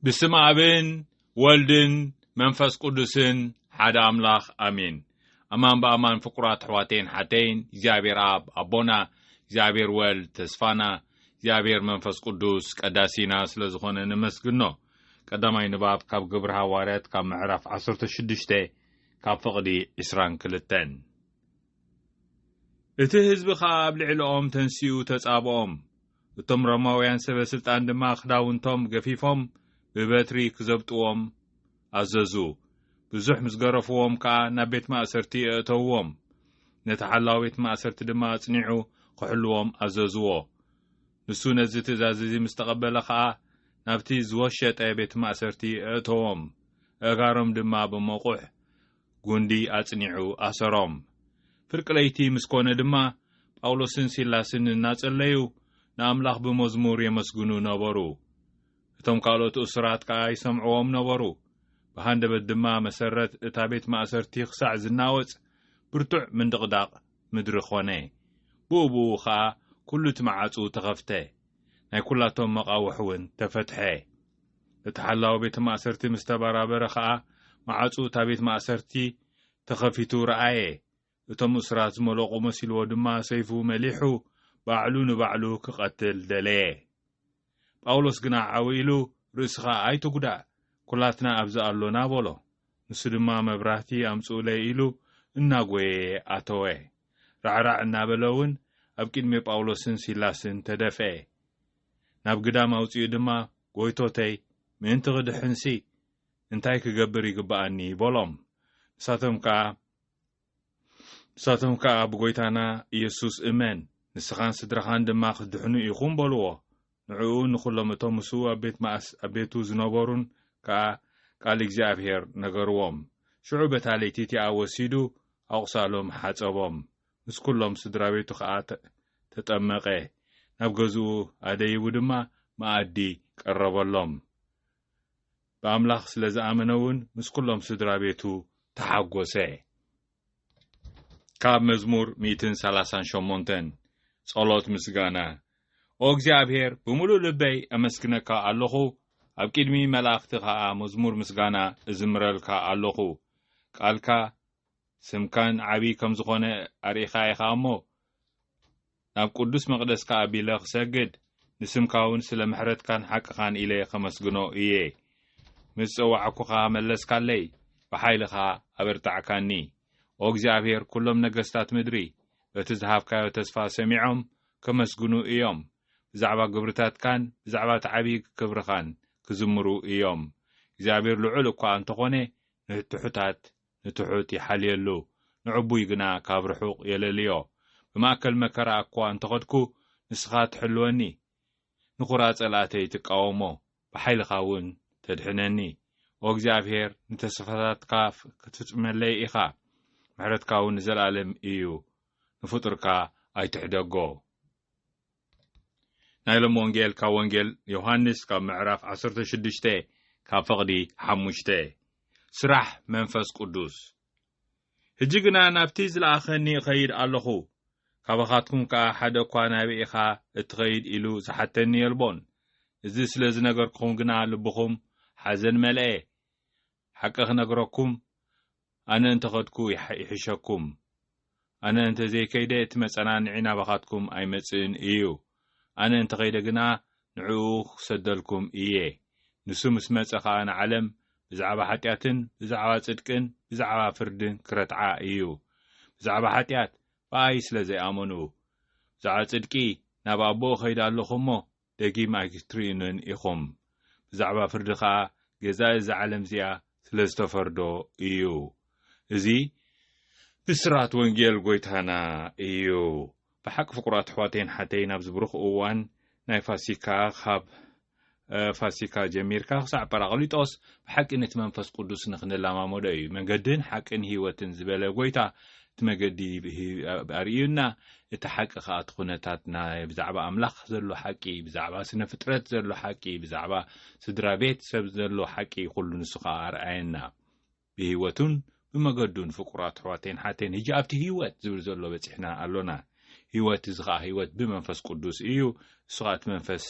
بسم أبن ولدن منفس قدسن حدا أملاخ أمين أمان بأمان فقرات حواتين حتين زابير أب أبونا زابير ولد تسفانا زابير منفس قدس قداسينا سلزخونا نمسكنو قدامي نباب كاب قبرها وارد كاب معرف 16 كاب فقدي إسران كلتين እቲ ህዝቢ ካብ ልዕሊኦም ተንሲኡ ተጻብኦም እቶም ሮማውያን ሰበስልጣን ድማ ክዳውንቶም ገፊፎም ብበትሪ ክዘብጥዎም ኣዘዙ ብዙሕ ምስ ገረፍዎም ከዓ ናብ ቤት ማእሰርቲ እተውዎም ነቲ ሓላዊ ቤት ማእሰርቲ ድማ ጽኒዑ ክሕልዎም ኣዘዝዎ ንሱ ነዚ ትእዛዝ እዚ ምስ ተቐበለ ከዓ ናብቲ ዝወሸጠ ቤት ማእሰርቲ እተውዎም ኣጋሮም ድማ ብመቑሕ ጉንዲ ኣጽኒዑ ኣሰሮም ፍርቅለይቲ ምስኮነ ድማ ጳውሎስን ሲላስን እናጸለዩ ንኣምላኽ ብመዝሙር የመስግኑ ነበሩ እቶም ካልኦት እስራት ከዓ ይሰምዕዎም ነበሩ ብሃንደበት ድማ መሰረት እታ ቤት ማእሰርቲ ክሳዕ ዝናወጽ ብርቱዕ ምንድቕዳቕ ምድሪ ኾነ ብኡብኡ ከዓ ኩሉ ትማዓፁ ተኸፍተ ናይ ኩላቶም መቃውሕ እውን ተፈትሐ እቲ ሓላዊ ቤት ማእሰርቲ ምስ ተበራበረ ከዓ ማዓፁ እታ ቤት ማእሰርቲ ተኸፊቱ ረአየ እቶም እስራት ዝመለቑ መሲልዎ ድማ ሰይፉ መሊሑ ባዕሉ ንባዕሉ ክቐትል ደለየ ጳውሎስ ግና ዓዊሉ ርእስኻ ኣይትጉዳእ ኩላትና ኣብዚ ኣሎና በሎ ንሱ ድማ መብራህቲ ኣምጽኡለይ ኢሉ እናጐየ ኣተወ ራዕራዕ እናበለውን ኣብ ቅድሚ ጳውሎስን ሲላስን ተደፍአ ናብ ግዳም ኣውፅኡ ድማ ጐይቶተይ ምእንቲ ክድሕንሲ እንታይ ክገብር ይግባኣኒ በሎም ንሳቶም ከዓ ብጐይታና ኢየሱስ እመን ንስኻን ስድራኻን ድማ ክድሕኑ ኢኹም በልዎ ንዕኡ ንኹሎም እቶም ምሱ ኣብ ቤቱ ዝነበሩን ከዓ ቃል እግዚኣብሔር ነገርዎም ሽዑ በታለይቲ ወሲዱ ኣቑሳሎም ሓጸቦም ምስ ኩሎም ስድራ ቤቱ ከዓ ተጠመቐ ናብ ገዝኡ ኣደይቡ ድማ ማኣዲ ቀረበሎም ብኣምላኽ ስለ ዝኣመነውን ምስ ኩሎም ስድራ ቤቱ ተሓጐሰ ካብ መዝሙር 138 ጸሎት ምስጋና ኦ እግዚአብሔር ብሙሉእ ልበይ ኣመስግነካ ኣለኹ ኣብ ቅድሚ መላእኽቲ ከዓ መዝሙር ምስጋና እዝምረልካ ኣለኹ ቃልካ ስምካን ዓቢ ከም ዝኾነ ኣርእኻ ኢኻ እሞ ናብ ቅዱስ መቕደስካ ኣቢለ ክሰግድ ንስምካውን ስለ ምሕረትካን ሓቅኻን ኢለ ከመስግኖ እየ ምስ ፀዋዕኩኻ መለስካለይ ብሓይልኻ ኣበርታዕካኒ ኦ እግዚአብሔር ኩሎም ነገስታት ምድሪ በቲ ዝሃብካዮ ተስፋ ሰሚዖም ከመስግኑ እዮም ብዛዕባ ግብርታትካን ብዛዕባ ዓቢ ክብርኻን ክዝምሩ እዮም እግዚአብሔር ልዑል እኳ እንተኾነ ንትሑት ይሓልየሉ ንዕቡይ ግና ካብ ርሑቕ የለልዮ ብማእከል መከራ እኳ እንተኸድኩ ንስኻ ትሕልወኒ ንኹራ ጸላእተይ ትቃወሞ ብሓይልኻ እውን ተድሕነኒ ኦ እግዚአብሔር ንተስፋታትካ ክትፍጽመለይ ኢኻ ምሕረትካ እውን ንዘለኣለም እዩ ንፍጡርካ ኣይትሕደጎ ናይሎም ወንጌል ካብ ወንጌል ዮሐንስ ካብ ምዕራፍ 16 ካብ ፈቕዲ 5 ስራሕ መንፈስ ቅዱስ ሕጂ ግና ናብቲ ዝለኣኸኒ እኸይድ ኣለኹ ካባኻትኩም ከዓ ሓደ እኳ ናብኢኻ እትኸይድ ኢሉ ዝሓተኒ የልቦን እዚ ስለ ዝነገርኩም ግና ልብኹም ሓዘን መልአ ሓቂ ክነግረኩም ኣነ እንተኸድኩ ይሕሸኩም ኣነ እንተ ዘይከይደ እቲ መጸናንዒ ናባኻትኩም ኣይመጽእን እዩ ኣነ እንተኸይደ ግና ንዕኡ ክሰደልኩም እየ ንሱ ምስ መጸ ከዓ ንዓለም ብዛዕባ ሓጢኣትን ብዛዕባ ጽድቅን ብዛዕባ ፍርድን ክረትዓ እዩ ብዛዕባ ሓጢኣት ብኣይ ስለ ዘይኣመኑ ብዛዕባ ጽድቂ ናብ ኣቦ ኸይድ ኣለኹ እሞ ደጊም ኣይትርእዩንን ኢኹም ብዛዕባ ፍርዲ ከዓ ገዛኢ እዚ ዓለም እዚኣ ስለ ዝተፈርዶ እዩ እዚ ብስራት ወንጌል ጐይታና እዩ ብሓቂ ፍቁራት ኣሕዋተይን ሓተይን ኣብ ዝብሩኽ እዋን ናይ ፋሲካ ካብ ፋሲካ ጀሚርካ ክሳዕ ጰራቅሊጦስ ብሓቂ ነቲ መንፈስ ቅዱስ ንኽንለማመዶ እዩ መንገድን ሓቅን ህይወትን ዝበለ ጐይታ እቲ መገዲ ኣርእዩና እቲ ሓቂ ከዓ እቲ ኩነታት ብዛዕባ ኣምላኽ ዘሎ ሓቂ ብዛዕባ ስነ ፍጥረት ዘሎ ሓቂ ብዛዕባ ስድራ ቤት ሰብ ዘሎ ሓቂ ኩሉ ንሱ ከዓ ኣርኣየና ብህይወቱን ብመገዱን ፍቁራት ኣሕዋተይን ሓተይን ሕጂ ኣብቲ ህይወት ዝብል ዘሎ በፂሕና ኣሎና ህይወት እዚ ከዓ ህይወት ብመንፈስ ቅዱስ እዩ እሱ ከዓ እቲ መንፈስ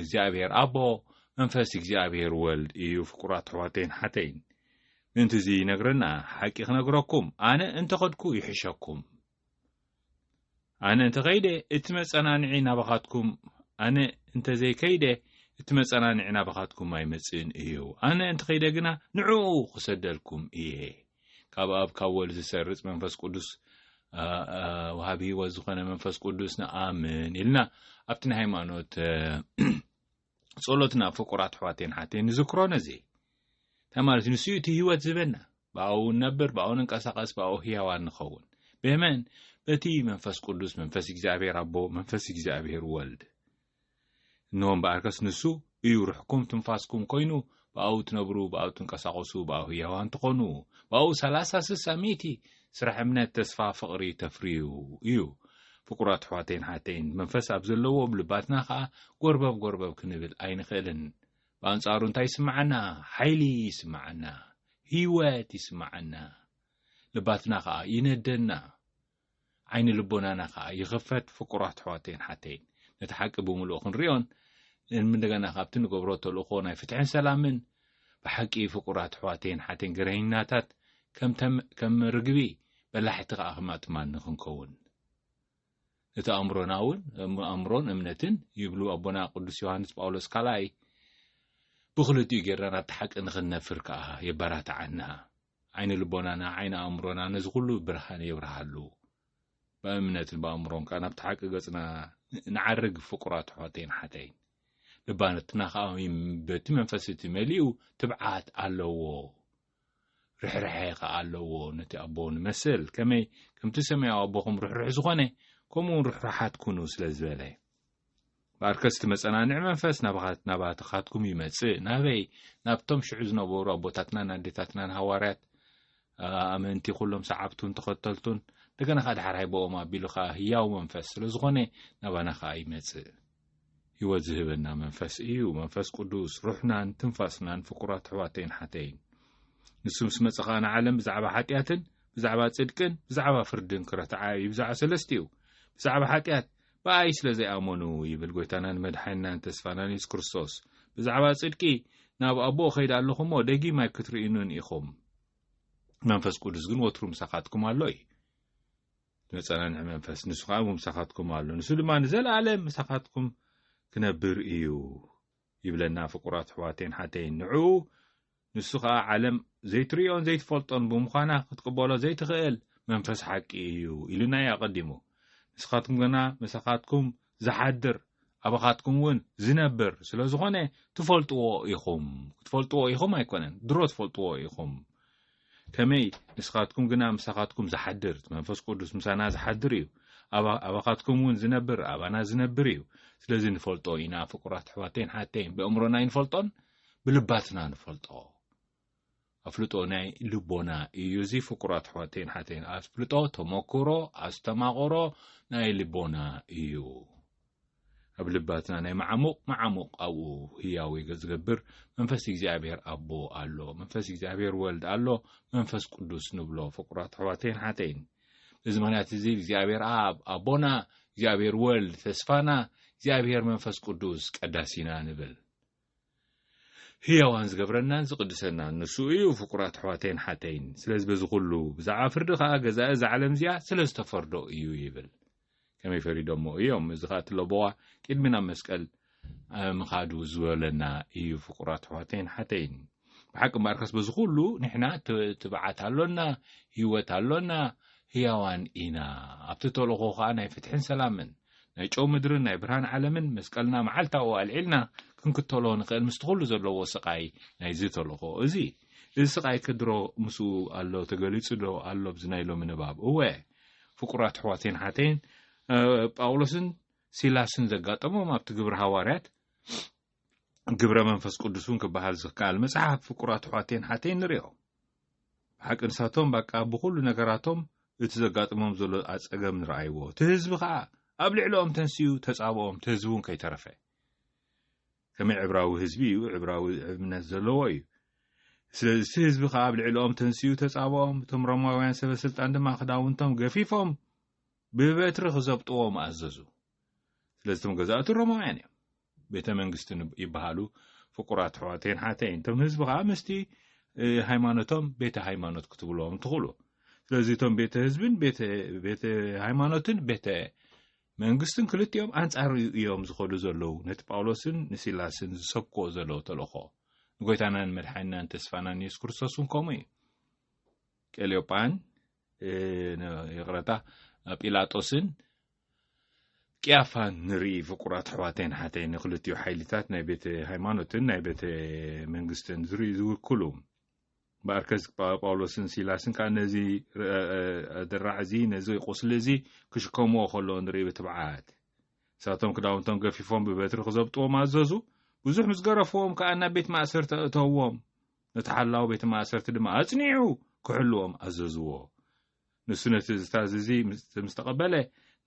እግዚኣብሔር ኣቦ መንፈስ እግዚአብሔር ወልድ እዩ ፍቁራት ሕዋቴን ሓተይን እንተዚ ነግረና ሓቂ ክነግረኩም ኣነ እንተኸድኩ ይሕሸኩም ኣነ እንተኸይደ እቲ መጸናንዒ ናባኻትኩም ኣነ እንተዘይከይደ እቲ መጸናንዒ ናባኻትኩም ኣይመጽእን እዩ ኣነ እንተኸይደ ግና ንዕኡ ክሰደልኩም እየ ካብ ኣብ ካብ ወልድ ዝሰርጽ መንፈስ ቅዱስ ወሃቢ ሕይወት ዝኾነ መንፈስ ቅዱስ ንኣምን ኢልና ኣብቲ ናይ ሃይማኖት ጸሎትና ፍቁራት ሕዋቴን ሓተይን ንዝክሮ ነዚ ተማለት ንሱ እቲ ሕይወት ዝበና ባኡ ነበር ባኡ ንቀሳቀስ ባኡ ሕያዋን ንኸውን በመን በቲ መንፈስ ቅዱስ መንፈስ እግዚአብሔር አቦ መንፈስ እግዚአብሔር ወልድ ኖም ባርከስ ንሱ እዩ ሩሕኩም ትንፋስኩም ኮይኑ ባኡ ትነብሩ ባኡ ትንቀሳቀሱ ባኡ ሕያዋን ትኾኑ ባኡ 30 ሚቲ ስራሕ እምነት ተስፋ ፍቅሪ ተፍሪዩ እዩ ፍቁራት ሕዋቴን ሓተይን መንፈስ ኣብ ዘለዎ ልባትና ኸዓ ጎርበብ ክንብል ኣይንኽእልን በአንጻሩ እንታይ ይስማዓና ኃይሊ ይስማዓና ሕይወት ይስማዓና ልባትና ኸዓ ይነደና ዓይኒ ልቦናና ኸዓ ይኽፈት ፍቁራት ሕዋቴን ሓተይን ነቲ ሓቂ ብምሉእ ክንሪኦን እንደገና ካብቲ ንገብሮ ተልእኾ ናይ ፍትሕን ሰላምን ብሓቂ ፍቁራት ሕዋቴን ሓተይን ግረይናታት ከም ርግቢ በላሕቲ ኸዓ ክማጥማን ንኽንከውን እቲ ኣእምሮና እውን ኣእምሮን እምነትን ይብሉ ኣቦና ቅዱስ ዮሐንስ ጳውሎስ ካልኣይ ብኽልቲኡ ጌርና ተሓቂ ንኽነፍር ከዓ የበራትዓና ዓይኒ ልቦናና ዓይኒ ኣእምሮና ነዚ ኩሉ ብርሃን የብርሃሉ በእምነትን በኣእምሮን ከዓ ናብቲ ሓቂ ገጽና ንዓርግ ፍቁራት ሕዋቴን ሓተይን ልባነትና ከዓ በቲ መንፈስ እቲ መሊኡ ትብዓት ኣለዎ ርሕርሐ ከዓ ኣለዎ ነቲ ኣቦ ንመስል ከመይ ከምቲ ሰማያዊ ኣቦኹም ርሕርሕ ዝኾነ ከምኡውን ርሕራሓት ኩኑ ስለ ዝበለ ባርከስቲ መጸናንዕ መንፈስ ናባትኻትኩም ይመጽእ ናበይ ናብቶም ሽዑ ዝነበሩ ኣቦታትናን ኣዴታትናን ሃዋርያት ኣመንቲ ኩሎም ሰዓብቱን ተኸተልቱን እንደገና ከዓ ድሓር ሃይቦኦም ኣቢሉ ከዓ ህያው መንፈስ ስለ ዝኾነ ናባና ከዓ ይመጽእ ሕይወት ዝህበና መንፈስ እዩ መንፈስ ቅዱስ ሩሕናን ትንፋስናን ፍቁራት ሕዋቴን ሓተይን ንሱ ምስ መጽእ ከዓ ንዓለም ብዛዕባ ሓጢኣትን ብዛዕባ ጽድቅን ብዛዕባ ፍርድን ክረትዓዩ ብዛዕባ ሰለስቲኡ ብዛዕባ ሓጢኣት በኣይ ስለ ዘይኣመኑ ይብል ጎይታናን መድሓኒናን ተስፋናን ኢየሱስ ክርስቶስ ብዛዕባ ጽድቂ ናብ ኣቦ ኸይድ ኣለኹሞ ደጊማይ ክትርኢኑን ኢኹም መንፈስ ቅዱስ ግን ወትሩ ምሳኻትኩም ኣሎ እዩ መጸናንዕ መንፈስ ንሱ ከዓ ምሳኻትኩም ኣሎ ንሱ ድማ ንዘለዓለም ምሳኻትኩም ክነብር እዩ ይብለና ፍቁራት ሕዋቴን ሓተይን ንዑ ንሱ ከዓ ዓለም ዘይትሪኦን ዘይትፈልጦን ብምዃና ክትቅበሎ ዘይትኽእል መንፈስ ሓቂ እዩ ኢሉና ኣቐዲሙ ንስኻትኩም ገና መሳኻትኩም ዝሓድር ኣባኻትኩም እውን ዝነብር ስለ ዝኾነ ትፈልጥዎ ኢኹም ኣይኮነን ድሮ ትፈልጥዎ ኢኹም ከመይ ንስኻትኩም ግና መሳኻትኩም ዝሓድር መንፈስ ቅዱስ ምሳና ዝሓድር እዩ ኣባኻትኩም እውን ዝነብር ኣባና ዝነብር እዩ ስለዚ ንፈልጦ ኢና ፍቁራት ሕዋቴን ሓተይን ብእምሮና ይንፈልጦን ብልባትና ንፈልጦ ኣፍልጦ ናይ ልቦና እዩ እዚ ፍቁራት ሕዋቴን ሓተይን ኣፍልጦ ተመክሮ ኣስተማቕሮ ናይ ልቦና እዩ ኣብ ልባትና ናይ ማዓሙቕ ኣብኡ ህያው ዝገብር መንፈስ እግዚአብሔር ኣቦ ኣሎ መንፈስ እግዚአብሔር ወልድ ኣሎ መንፈስ ቅዱስ ንብሎ ፍቁራት ሕዋቴን ሓተይን እዚ ምክንያት እዚ እግዚአብሔር ኣብ ኣቦና እግዚአብሔር ወልድ ተስፋና እግዚአብሔር መንፈስ ቅዱስ ቀዳሲና ንብል ሕያዋን ዝገብረናን ዝቅድሰናን ንሱ እዩ ፍቁራት ሕዋቴን ሓተይን ስለዚ በዚ ኩሉ ብዛዕባ ፍርዲ ከዓ ገዛኢ እዚ ዓለም እዚኣ ስለ ዝተፈርዶ እዩ ይብል ከመይ ፈሪዶሞ እዮም እዚ ከዓ ትለቦዋ ቅድሚና መስቀል ምኻዱ ዝበለና እዩ ፍቁራት ሕዋቴን ሓተይን ብሓቂ ማርከስ በዚ ኩሉ ንሕና ትብዓት ኣሎና ህይወት ኣሎና ሕያዋን ኢና ኣብቲ ተልእኾ ከዓ ናይ ፍትሕን ሰላምን ናይ ጨው ምድርን ናይ ብርሃን ዓለምን መስቀልና መዓልታዊ ኣልዒልና ክንክተሎ ንኽእል ምስቲ ኩሉ ዘለዎ ስቃይ ናይ ዝተልእኾ እዚ ስቃይ ክድሮ ምስኡ ኣሎ ተገሊጹ ዶ ኣሎ ብዝናይሎ ምንባብ እወ ፍቁራት ሕዋቴን ሓተይን ጳውሎስን ሲላስን ዘጋጠሞም ኣብቲ ግብረ ሃዋርያት ግብረ መንፈስ ቅዱስን ክበሃል ዝከኣል መጽሓፍ ፍቁራት ሕዋቴን ሓተይን ንሪኦ ብሓቂ ንሳቶም በቃ ብኩሉ ነገራቶም እቲ ዘጋጥሞም ዘሎ ኣጸገም ንረኣይዎ እቲ ህዝቢ ከዓ ኣብ ልዕሊኦም ተንስዩ ተጻብኦም እቲ ህዝቢ እውን ከይተረፈ ከመይ ዕብራዊ ህዝቢ እዩ ዕብራዊ እምነት ዘለዎ እዩ ስለዚ እቲ ህዝቢ ከዓ ኣብ ልዕሊኦም ተንስዩ ተጻብኦም እቶም ሮማውያን ሰበስልጣን ድማ ክዳውንቶም ገፊፎም ብበትሪ ክዘብጥዎም ኣዘዙ ስለዚ እቶም ገዛእቲ ሮማውያን እዮም ቤተ መንግስቲ ይበሃሉ ፍቁራት ሕዋቴን ሓተይን ቶም ህዝቢ ከዓ ምስቲ ሃይማኖቶም ቤተ ሃይማኖት ክትብሎም ትኽእሉ ስለዚ ቶም ቤተ ህዝብን ቤተ ሃይማኖትን ቤተ መንግስትን ክልቲኦም አንጻር እዮም ዝኸዱ ዘለዉ ነቲ ጳውሎስን ንሲላስን ዝሰብክዎ ዘለዉ ተልእኾ ንጎይታናን መድሓኒናን ተስፋናን ኢየሱስ ክርስቶስን ከምኡ እዩ ቀሌዮጳን ይቕረታ ጲላጦስን ቅያፋን ንርኢ ፍቁራት ሕዋቴን ሓተይን ንክልቲኡ ሓይልታት ናይ ቤተ ሃይማኖትን ናይ ቤተ መንግስትን ዝውክሉ በአርከዝ ጳውሎስን ሲላስን ከዓ ነዚ ድራዕዚ ነዚ ቁስሊ እዚ ክሽከምዎ ከሎ ንርኢ ብትብዓት ሳቶም ክዳውንቶም ገፊፎም ብበትሪ ክዘብጥዎም አዘዙ ብዙሕ ምስ ገረፍዎም ከዓ ናብ ቤት ማእሰርቲ እተውዎም ነቲ ሓላዊ ቤት ማእሰርቲ ድማ አጽኒዑ ክሕልዎም አዘዝዎ ንሱ ነቲ ዝታዘዚ ምስ ተቐበለ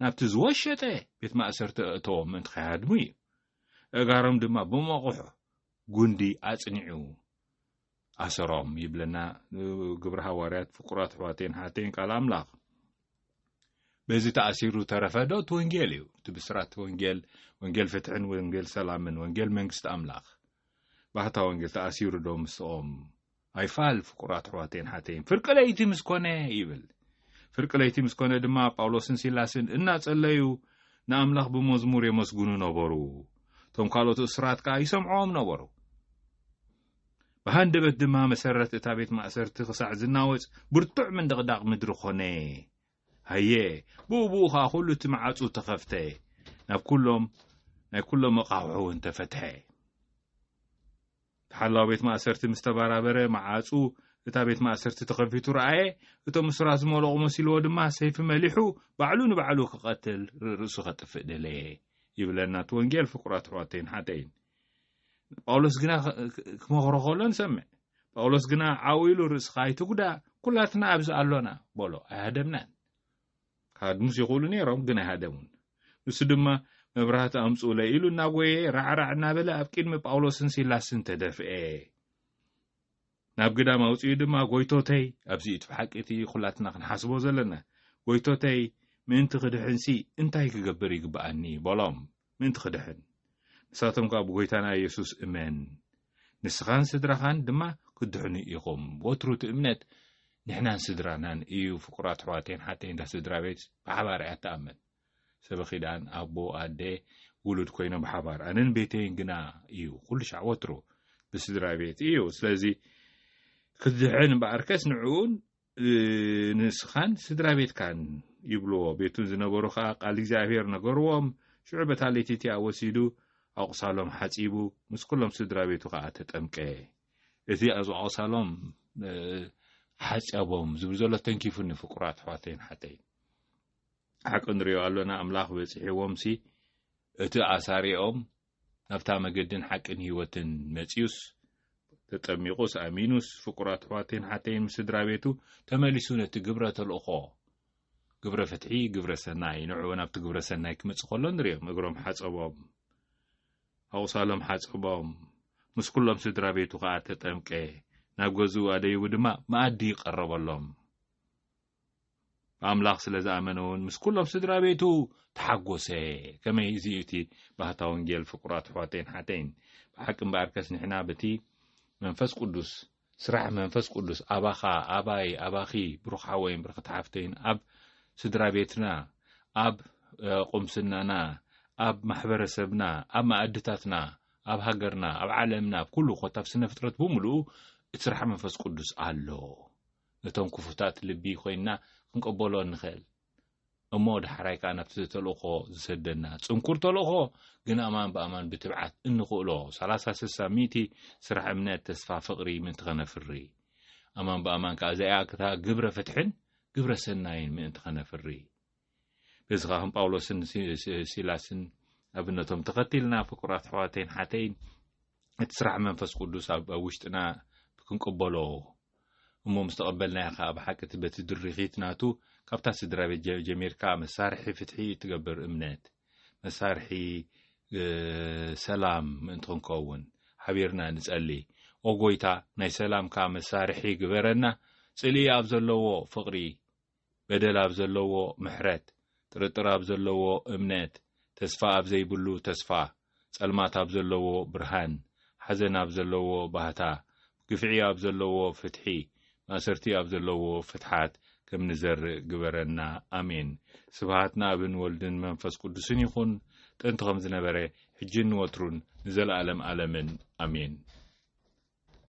ናብቲ ዝወሸጠ ቤት ማእሰርቲ እተዎም ምእንቲ ከይሃድሙ እዩ እጋሮም ድማ ብመቑሕ ጉንዲ አጽኒዑ አሰሮም ይብለና ግብረ ሐዋርያት ፍቁራት ሕዋቴን ሓተይን ቃል አምላኽ በዚ ተኣሲሩ ተረፈዶ ወንጌል እዩ ትብስራት ወንጌል ፍትሕን ወንጌል ሰላምን ወንጌል መንግስቲ አምላኽ ባህታ ወንጌል ተኣሲሩ ዶ ምስኦም አይፋል ፍቁራት ሕዋቴን ሓተይን ፍርቂ ለይቲ ምስኮነ ይብል ፍርቂ ለይቲ ምስኮነ ድማ ጳውሎስን ሲላስን እናጸለዩ ንአምላኽ ብመዝሙር የመስግኑ ነበሩ ቶም ካልኦት እስራት ከዓ ይሰምዖም ነበሩ በሃንደበት ድማ መሰረት እታ ቤት ማእሰርቲ ክሳዕ ዝናወፅ ብርቱዕ ምንድቕዳቕ ምድሪ ኾነ ሃየ ብኡብኡ ከዓ ኩሉ እቲ መዓፁ ተኸፍተ ናይ ኩሎም ኣቃውዑ እውን ተፈትሐ ሓላዊ ቤት ማእሰርቲ ምስ ተባራበረ መዓፁ እታ ቤት ማእሰርቲ ተኸፊቱ ረአየ እቶም እስራት ዝመልቑ መሲልዎ ድማ ሰይፊ መሊሑ ባዕሉ ንባዕሉ ክቐትል ርእሱ ከጥፍእ ደለየ ይብለና እቲ ወንጌል ፍቁራት ሕዋቴን ሓተይን ጳውሎስ ግና ክመኽሮ ከሎ ንሰምዕ ጳውሎስ ግና ዓዊሉ ርእስኻ ኣይትጉዳእ ኩላትና ኣብዚ ኣሎና በሎ ኣይሃደምናን ካድሙስ ይኽእሉ ነይሮም ግን ኣይሃደሙን ንሱ ድማ መብራህቲ ኣምፅኡ ለኢሉ እናጎየ ራዕራዕ እናበለ ኣብ ቅድሚ ጳውሎስን ሲላስን ተደፍአ ናብ ግዳም ኣውፅኡ ድማ ጎይቶተይ ኣብዚ እቲ ብሓቂቲ ኩላትና ክንሓስቦ ዘለና ጎይቶተይ ምእንቲ ክድሕንሲ እንታይ ክገብር ይግባኣኒ በሎም ምእንቲ ክድሕን ንሳቶም ከዓ ብጎይታና ኢየሱስ እመን ንስኻን ስድራኻን ድማ ክድሕኑ ኢኹም ወትሩት እምነት ንሕናን ስድራናን እዩ ፍቁራት ሕዋቴን ሓተይን ስድራ ቤት ብሓባር እያ ተኣምን ሰብ ኺዳን ኣቦ ኣዴ ውሉድ ኮይኖም ብሓባር ኣነን ቤተይን ግና እዩ ኩሉ ሻዕ ወትሩ ብስድራ ቤት እዩ ስለዚ ክድሕን በኣርከስ ንዕኡን ንስኻን ስድራ ቤትካን ይብልዎ ቤቱን ዝነበሩ ከዓ ቃል እግዚኣብሔር ነገርዎም ሽዑ በታሌቲቲ ወሲዱ ኣቁሳሎም ሓጺቡ ምስ ኩሎም ስድራ ቤቱ ከዓ ተጠምቀ እቲ ኣቁሳሎም ሓጺቦም ዝብል ዘሎ ተንኪፉኒ ፍቁራት ሕዋቴን ሓተይን ሓቂ ንሪኦ ኣሎና ኣምላኽ በፂሕዎምሲ እቲ ኣሳሪኦም ናብታ መገድን ሓቅን ህይወትን መፂዩስ ተጠሚቁስ ኣሚኑስ ፍቁራት ሕዋቴን ሓተይን ምስ ስድራ ቤቱ ተመሊሱ ነቲ ግብረ ተልእኾ ግብረ ፍትሒ ግብረ ሰናይ ንዕኡ ናብቲ ግብረ ሰናይ ክመጽእ ከሎ ንሪኦም እግሮም ሓጸቦም ኣቁሳሎም ሓጸቦም ምስ ኩሎም ስድራ ቤቱ ከዓ ተጠምቀ ናብ ገዝኡ ኣደይቡ ድማ መኣዲ ይቐረበሎም ኣምላኽ ስለ ዝኣመነውን ምስ ኩሎም ስድራ ቤቱ ተሓጎሰ ከመይ እዚ እቲ ባህታ ወንጌል ፍቁራት ሕዋቴን ሓተይን ብሓቅን በኣርከስ ንሕና በቲ መንፈስ ቅዱስ ስራሕ መንፈስ ቅዱስ ኣባኻ ኣባይ ኣባኺ ብሩኻ ወይም ብርክት ሓፍተይን ኣብ ስድራ ቤትና ኣብ ቁምስናና ኣብ ማሕበረሰብና ኣብ ማእድታትና ኣብ ሃገርና ኣብ ዓለምና ኣብ ኩሉ ኾታፍ ስነ ፍጥረት ብምሉኡ እቲ ስራሕ መንፈስ ቅዱስ ኣሎ ነቶም ክፉታት ልቢ ኮይና ክንቀበሎ ንኽእል እሞ ድሓራይ ከዓ ናብቲ ተልእኾ ዝሰደና ጽንኩር ተልእኾ ግን ኣማን ብኣማን ብትብዓት እንኽእሎ 30-60 ስራሕ እምነት ተስፋ ፍቕሪ ምእንቲ ኸነፍሪ ኣማን ብኣማን ከዓ ዘያክታ ግብረ ፍትሕን ግብረ ሰናይን ምእንቲ ኸነፍሪ በዚ ከዓ ጳውሎስን ሲላስን ኣብነቶም ተኸቲልና ፍቁራት ሕዋቴን ሓተይን እቲ ስራሕ መንፈስ ቅዱስ ኣብ ውሽጥና ክንቀበሎ እሞ ምስ ተቐበልናያ ከዓ ብሓቂቲ በቲ ድርኺት ናቱ ካብታ ስድራ ቤት ጀሚርካ መሳርሒ ፍትሒ ትገብር እምነት መሳርሒ ሰላም ምእንቲ ክንከውን ሓቢርና ንጸሊ ኦ ጎይታ ናይ ሰላምካ መሳርሒ ግበረና ጽልኢ ኣብ ዘለዎ ፍቕሪ በደል ኣብ ዘለዎ ምሕረት ጥርጥር ኣብ ዘለዎ እምነት ተስፋ ኣብ ዘይብሉ ተስፋ ጸልማት ኣብ ዘለዎ ብርሃን حزن ኣብ ዘለዎ ባህታ ግፍዒ ኣብ ዘለዎ ፍትሒ ማሰርቲ ኣብ ዘለዎ ፍትሓት ከም ንዘርእ ግበረና ኣሜን ስብሃትና ኣብን ወልድን መንፈስ ቅዱስን ይኹን ጥንት ከም ዝነበረ ሕጂን ወትሩን ንዘለዓለም ዓለምን ኣሜን